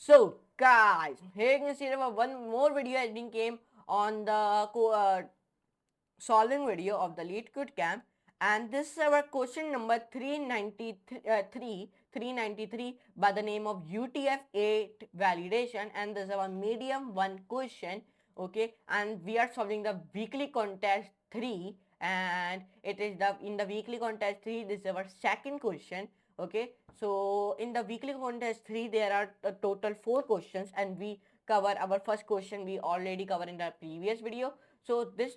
So guys, here you can see that one more video has been came on the solving video of the Lead Code Camp, and this is our question number 393 by the name of UTF-8 validation, and this is our medium 1 question. Okay, and we are solving the weekly contest 3, and it is the in the weekly contest 3, this is our second question. Okay, so in the weekly contest 3 there are a total 4 questions, and we cover our first question we already covered in the previous video. So this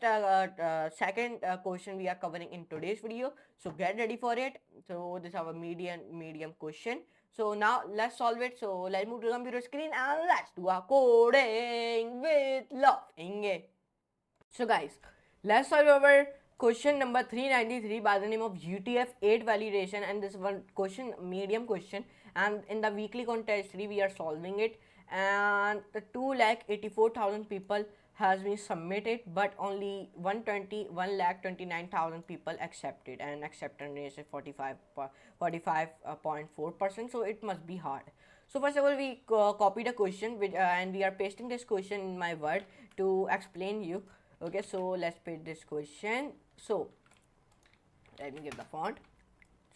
second question we are covering in today's video. So get ready for it. So this is our medium question. So now let's solve it. So let's move to the computer screen and let's do our coding with love. So guys, let's solve our question number 393 by the name of UTF-8 validation, and this one question medium question, and in the weekly contest 3 we are solving it, and the 2,84,000 people has been submitted, but only 1,29,000 people accepted, and acceptance rate is 45.4%, so it must be hard. So first of all, we copy the question and we are pasting this question in my Word to explain you. Okay, so let's paste this question. So let me give the font.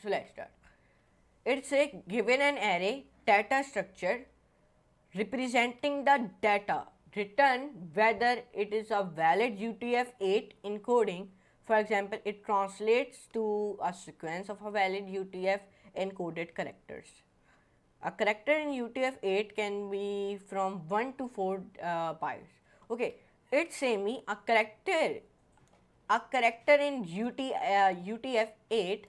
So let's start. It's a given an array data structure representing the data, return whether it is a valid UTF-8 encoding. For example, it translates to a sequence of a valid UTF encoded characters. A character in UTF-8 can be from 1 to 4 bytes. Okay, it's saying a character in UTF-8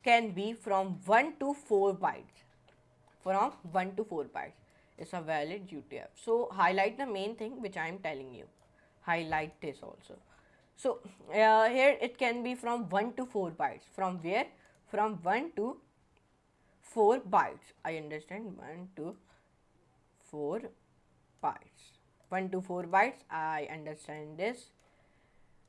can be from 1 to 4 bytes. From 1 to 4 bytes. It's a valid UTF. So highlight the main thing which I am telling you. Highlight this also. So here it can be from 1 to 4 bytes. From where? From 1 to 4 bytes. I understand 1 to 4 bytes. 1 to 4 bytes. I understand this.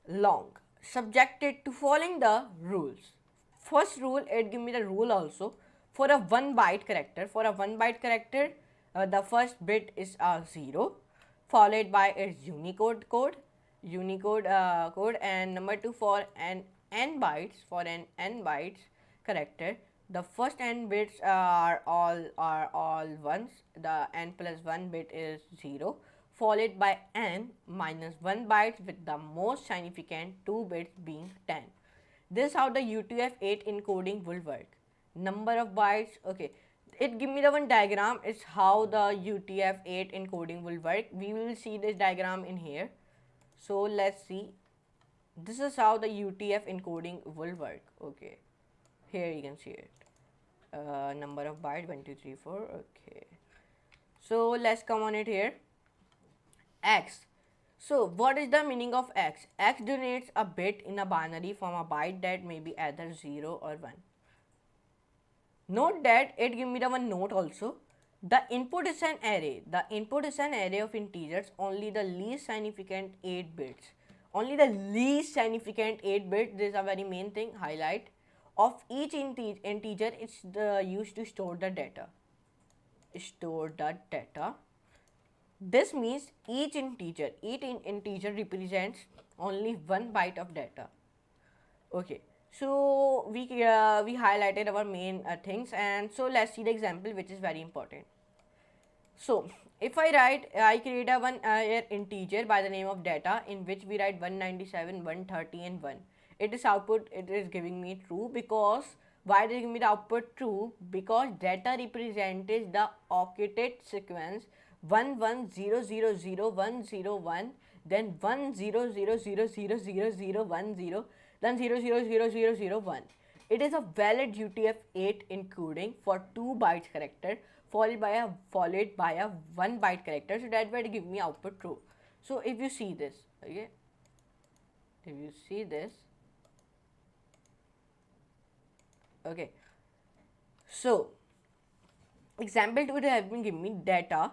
Long. Subjected to following the rules. First rule, it give me the rule also. For a 1 byte character, the first bit is a 0, followed by its Unicode code, and number 2 for an n bytes, character, the first n bits are all ones. The n plus 1 bit is 0, followed by n minus 1 bytes with the most significant 2 bits being 10. This is how the UTF-8 encoding will work. Number of bytes, okay. It give me the one diagram is how the UTF-8 encoding will work. We will see this diagram in here. So let's see. This is how the UTF encoding will work. Okay. Here you can see it. Number of bytes 1, 2, 3, 4. Okay. So let's come on it here. X. So what is the meaning of X? X denotes a bit in a binary from a byte that may be either 0 or 1. Note that it give me the one note also. The input is an array. The input is an array of integers, only the least significant 8 bits. Only the least significant 8 bits, this is a very main thing, highlight. Of each integer, it's used to store the data. This means each integer represents only 1 byte of data. Okay, so we highlighted our main things, and so let's see the example which is very important. So if I create a one integer by the name of data, in which we write 197, 130 and 1. It is giving me true, because why it is giving me the output true? Because data represents the octet sequence 11000101, then 1000000010, then 000001. It is a valid UTF-8 encoding for 2 bytes character, followed by a 1 byte character. So that will give me output true. So if you see this, okay, okay, so example 2 has been given me data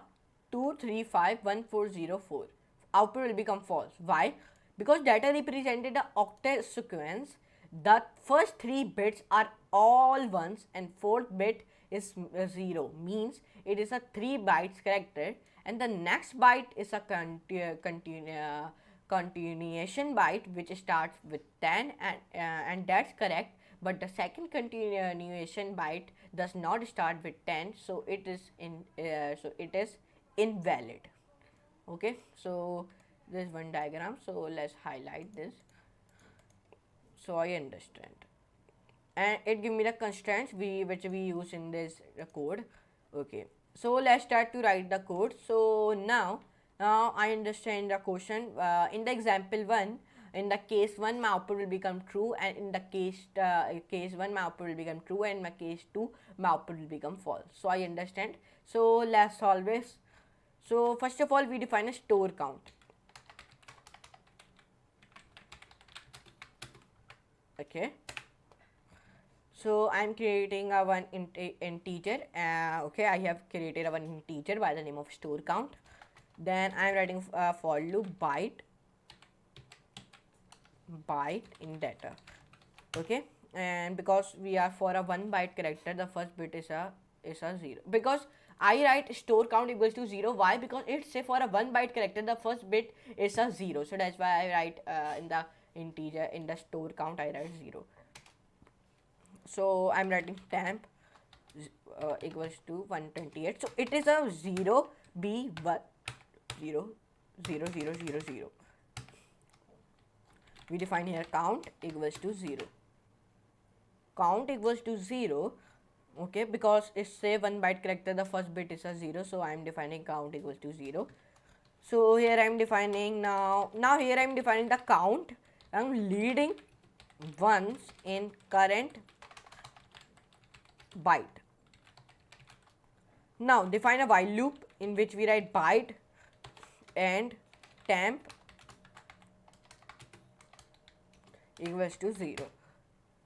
2351404. Output will become false. Why? Because data represented the octet sequence. The first 3 bits are all ones, and fourth bit is 0, means it is a 3 bytes character, and the next byte is a continuation byte which starts with 10, and that's correct, but the second continuation byte does not start with 10, so it is invalid. Okay, so this one diagram, so let's highlight this so I understand, and it give me the constraints which we use in this code. Okay, so let's start to write the code. So now I understand the question. In the example 1, in the case 1 my output will become true, and in the case 1 my output will become true, and my case 2 my output will become false. So I understand. So let's solve this. So first of all we define a store count. Okay, so I'm creating a one integer. Okay, I have created a one integer by the name of store count. Then I'm writing for loop byte in data. Okay, and because we are for a 1 byte character, the first bit is a 0, because I write store count equals to 0. Why? Because it's say for a 1 byte character the first bit is a 0, so that's why I write in the integer, in the store count I write 0. So I'm writing temp equals to 128, so it is a 0 b 1 0 0 0 0 0. We define here count equals to 0. Count equals to 0. Okay, because it's say 1 byte character, the first bit is a 0, so I am defining count equals to 0. So here I am defining now here I am defining the count. I am leading ones in current byte. Now define a while loop in which we write byte and temp equals to 0.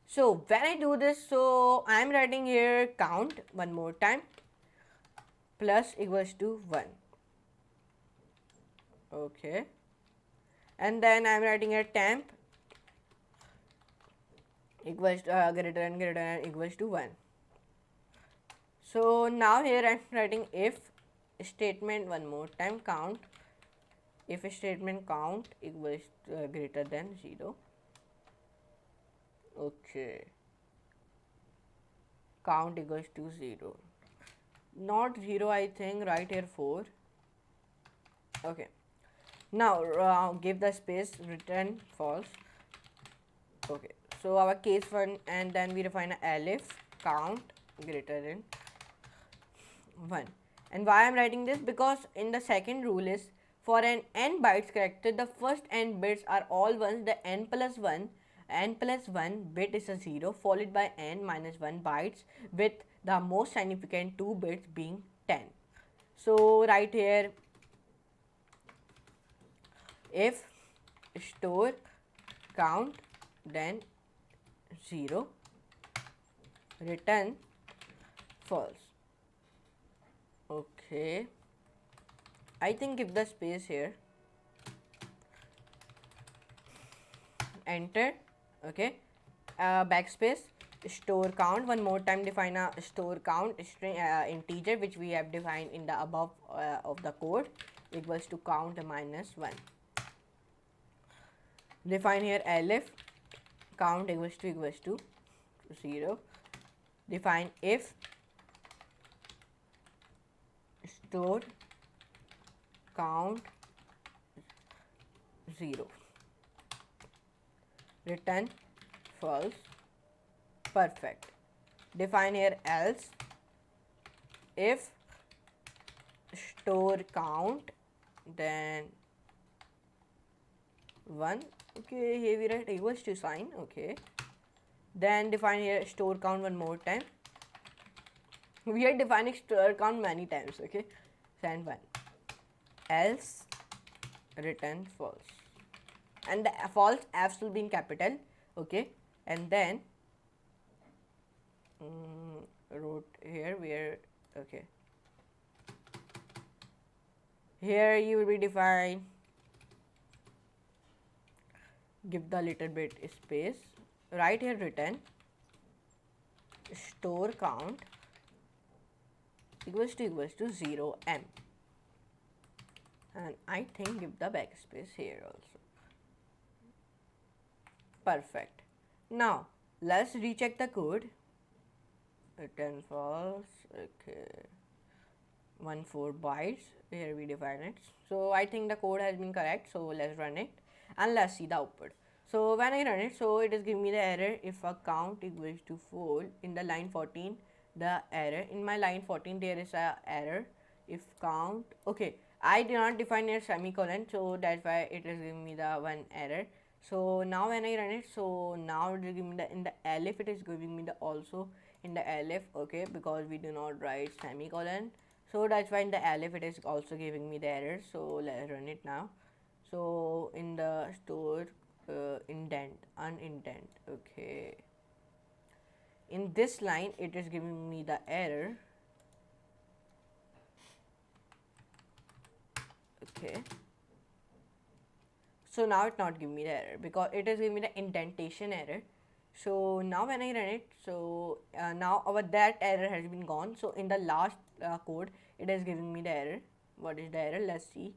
So when I do this, so I am writing here count one more time plus equals to 1. Okay, and then I am writing here temp equals greater than equals to 1. So now here I am writing if statement one more time count, if statement count equals greater than 0. Okay, count equals to 0, not 0, I think right here 4. Okay, now give the space, return false. Okay, so our case 1, and then we define a elif count greater than 1. And why I'm writing this? Because in the second rule is for an n bytes character, the first n bits are all ones. The n plus 1 bit is a 0 followed by n minus 1 bytes, with the most significant 2 bits being 10. So right here, if store count then 0, return false. Okay, I think give the space here, enter. Okay, backspace, store count one more time, define a store count string integer which we have defined in the above of the code equals to count minus 1. Define here elif count equals to 0. Define if store count 0, return false. Perfect. Define here else if store count then 1. Okay, here we write equals to sign. Okay, then define here store count one more time. We are defining store count many times. Okay, send 1 else return false, and the false F's will be in capital. Okay, and then wrote here where, okay, here you will be define, give the little bit space, write here return store count equals to 0m, and I think give the backspace here also. Perfect. Now let's recheck the code. Return false. Okay, 14 bytes. Here we define it. So I think the code has been correct. So let's run it and let's see the output. So when I run it, so it is giving me the error if a count equals to 4 in the line 14. The error in my line 14 there is a error if count. Okay, I did not define a semicolon, so that's why it is giving me the one error. So now when I run it, so now it is giving me the in the elif, it is giving me the also in the elif. Okay, because we do not write semicolon, so that's why in the elif it is also giving me the error. So let's run it now. So in the store indent unindent, okay, in this line it is giving me the error. Okay, so now it's not giving me the error because it is giving me the indentation error. So now when I run it, so now our that error has been gone. So in the last code it is giving me the error. What is the error? Let's see.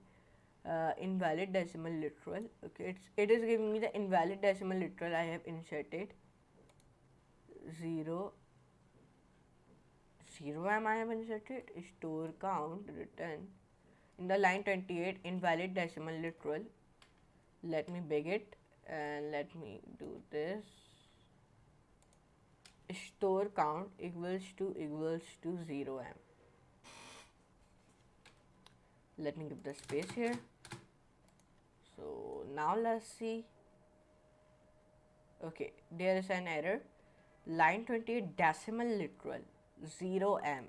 Invalid decimal literal. Okay, it is giving me the invalid decimal literal. I have inserted 0 0m. I have inserted store count return in the line 28 invalid decimal literal. Let me beg it and let me do this. Store count equals to 0m. Let me give the space here. So now let's see. Okay, there is an error. Line 28 decimal literal 0m.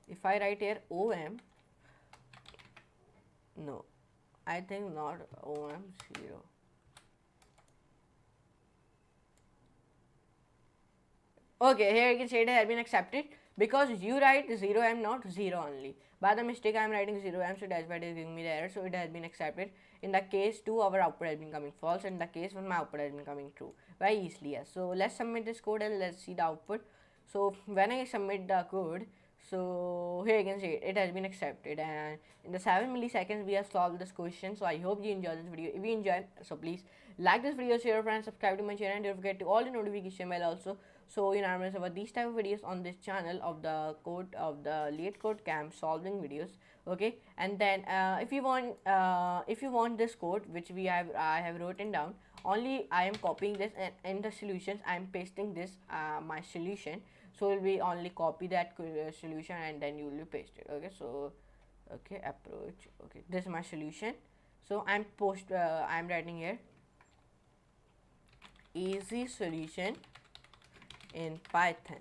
If I write here om, no, I think not om 0. Okay, here you can say it has been accepted because you write 0m, not 0 only. By the mistake, I am writing 0m, so that's why it is giving me the error. So it has been accepted. In the case 2, our output has been coming false. In the case 1, my output has been coming true. Very easily, yes. So let's submit this code and let's see the output. So when I submit the code, so here you can see it has been accepted, and in the 7 milliseconds we have solved this question. So I hope you enjoyed this video. If you enjoyed, so please like this video, share your friends, subscribe to my channel, and don't forget to all the notification bell also. So you know about these type of videos on this channel of the code of the LeetCode Camp solving videos. Okay, and then if you want this code which I have written down, only I am copying this, and in the solutions I am pasting this my solution. So will be only copy that solution and then you will paste it. Okay, so okay, approach. Okay, this is my solution. So I'm writing here easy solution in Python.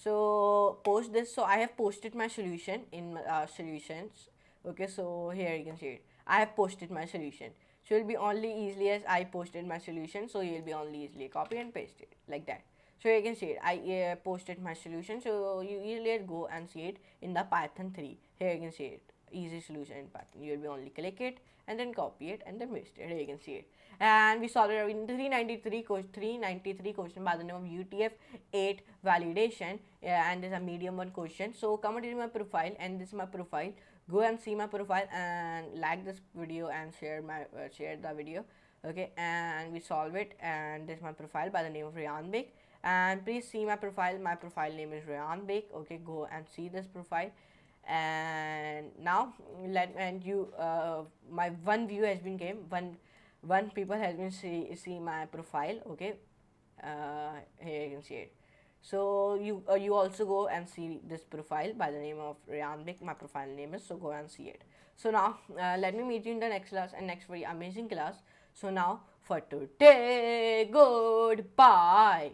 So post this. So I have posted my solution in solutions. Okay, so here you can see it. I have posted my solution. So it will be only easily as I posted my solution. So you will be only easily copy and paste it like that. So you can see it. I posted my solution. So you easily go and see it in the Python 3. Here you can see it. Easy solution in Python. You will be only click it and then copy it and then paste it. Here you can see it. And we solved it in 393 question by the name of UTF-8 validation, and this is a medium one question. So come to my profile, and this is my profile. Go and see my profile and like this video and share the video. Okay, and we solve it, and this is my profile by the name of Rayan Beg. And please see my profile. My profile name is Rayan Beg. Okay, go and see this profile. And now my one view has been came, one people has been see my profile. Okay, here you can see it. So you also go and see this profile by the name of Rayan Beg. My profile name is, so go and see it. So now let me meet you in the next class and next very amazing class. So now for today, goodbye.